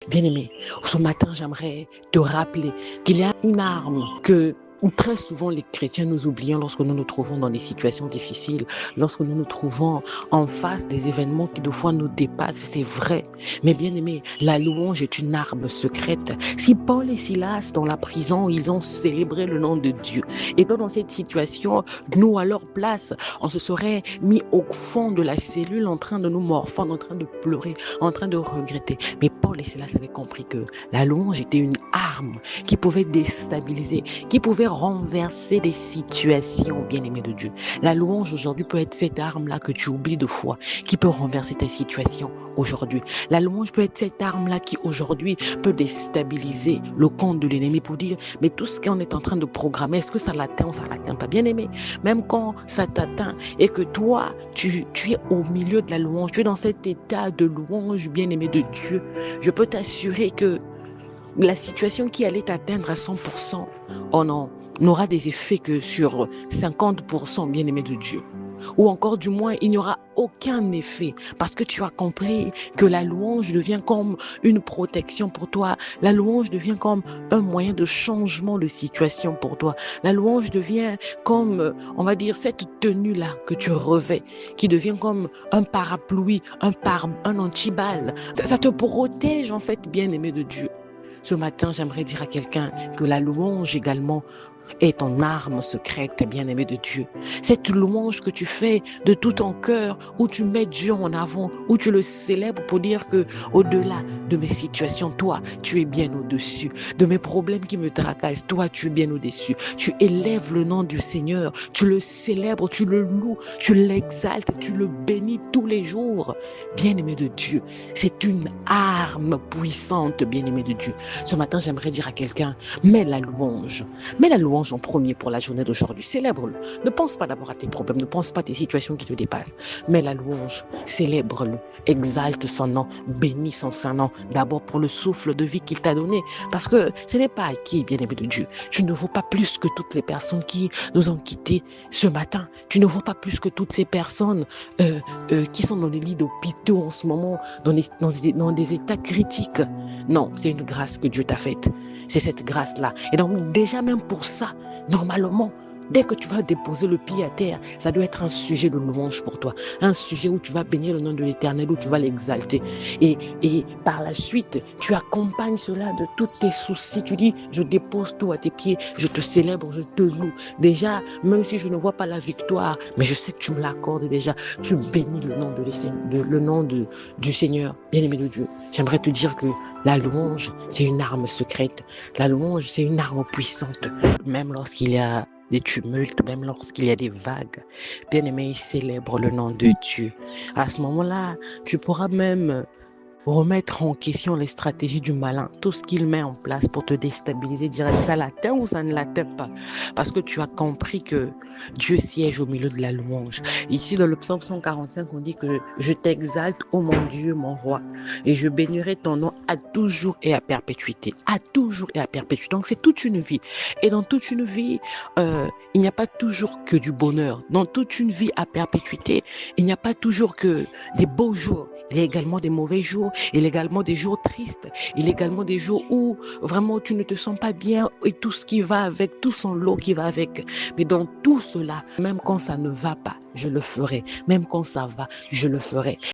Bien-aimé, ce matin, j'aimerais te rappeler qu'il y a une arme que très souvent les chrétiens nous oublions lorsque nous nous trouvons dans des situations difficiles, lorsque nous nous trouvons en face des événements qui de fois nous dépassent, c'est vrai. Mais bien aimé, la louange est une arme secrète. Si Paul et Silas dans la prison, ils ont célébré le nom de Dieu, et que dans cette situation, nous à leur place, on se serait mis au fond de la cellule en train de nous morfondre, en train de pleurer, en train de regretter. Mais Paul et Silas avaient compris que la louange était une arme qui pouvait déstabiliser, qui pouvait renverser des situations, bien-aimés de Dieu. La louange aujourd'hui peut être cette arme-là que tu oublies de foi, qui peut renverser ta situation aujourd'hui. La louange peut être cette arme-là qui aujourd'hui peut déstabiliser le compte de l'ennemi pour dire, mais tout ce qu'on est en train de programmer, est-ce que ça l'atteint ou ça ne l'atteint pas? Bien-aimé, même quand ça t'atteint et que toi, tu es au milieu de la louange, tu es dans cet état de louange, bien-aimé de Dieu, je peux t'assurer que la situation qui allait t'atteindre à 100%, oh non, n'aura des effets que sur 50%, bien-aimé de Dieu. Ou encore, du moins, il n'y aura aucun effet parce que tu as compris que la louange devient comme une protection pour toi. La louange devient comme un moyen de changement de situation pour toi. La louange devient comme, on va dire, cette tenue-là que tu revêts, qui devient comme un parapluie, un antiballe. Ça te protège, en fait, bien-aimé de Dieu. Ce matin, j'aimerais dire à quelqu'un que la louange également est ton arme secrète, bien-aimé de Dieu. Cette louange que tu fais de tout ton cœur, où tu mets Dieu en avant, où tu le célèbres pour dire que au-delà de mes situations, toi, tu es bien au-dessus. De mes problèmes qui me tracassent, toi, tu es bien au-dessus. Tu élèves le nom du Seigneur, tu le célèbres, tu le loues, tu l'exaltes, tu le bénis tous les jours. Bien-aimé de Dieu, c'est une arme puissante, bien-aimé de Dieu. Ce matin, j'aimerais dire à quelqu'un, mets la louange en premier pour la journée d'aujourd'hui. Célèbre-le. Ne pense pas d'abord à tes problèmes, ne pense pas à tes situations qui te dépassent. Mets la louange, célèbre-le, exalte son nom, bénis son saint nom, d'abord pour le souffle de vie qu'il t'a donné. Parce que ce n'est pas acquis, bien-aimé de Dieu. Tu ne vaux pas plus que toutes les personnes qui nous ont quittés ce matin. Tu ne vaux pas plus que toutes ces personnes qui sont dans les lits d'hôpitaux en ce moment, dans des états critiques. Non, c'est une grâce que Dieu t'a faite. C'est cette grâce-là. Et donc, déjà même pour ça, normalement, dès que tu vas déposer le pied à terre, ça doit être un sujet de louange pour toi. Un sujet où tu vas bénir le nom de l'Éternel, où tu vas l'exalter. Et par la suite, tu accompagnes cela de tous tes soucis. Tu dis, je dépose tout à tes pieds, je te célèbre, je te loue. Déjà, même si je ne vois pas la victoire, mais je sais que tu me l'accordes déjà. Tu bénis le nom du Seigneur, bien-aimé de Dieu. J'aimerais te dire que la louange, c'est une arme secrète. La louange, c'est une arme puissante. Même lorsqu'il y a des tumultes, même lorsqu'il y a des vagues, bien-aimé, célèbre le nom de Dieu. À ce moment-là, tu pourras même remettre en question les stratégies du malin, tout ce qu'il met en place pour te déstabiliser, dire ça l'atteint ou ça ne l'atteint pas. Parce que tu as compris que Dieu siège au milieu de la louange. Ici, dans le psaume 145, on dit que je t'exalte, ô mon Dieu, mon roi, et je bénirai ton nom à toujours et à perpétuité. À toujours et à perpétuité. Donc, c'est toute une vie. Et dans toute une vie, il n'y a pas toujours que du bonheur. Dans toute une vie à perpétuité, il n'y a pas toujours que des beaux jours. Il y a également des mauvais jours. Il y a également des jours tristes. Il y a également des jours où vraiment tu ne te sens pas bien et tout ce qui va avec, tout son lot qui va avec. Mais dans tout cela, même quand ça ne va pas, je le ferai. Même quand ça va, je le ferai.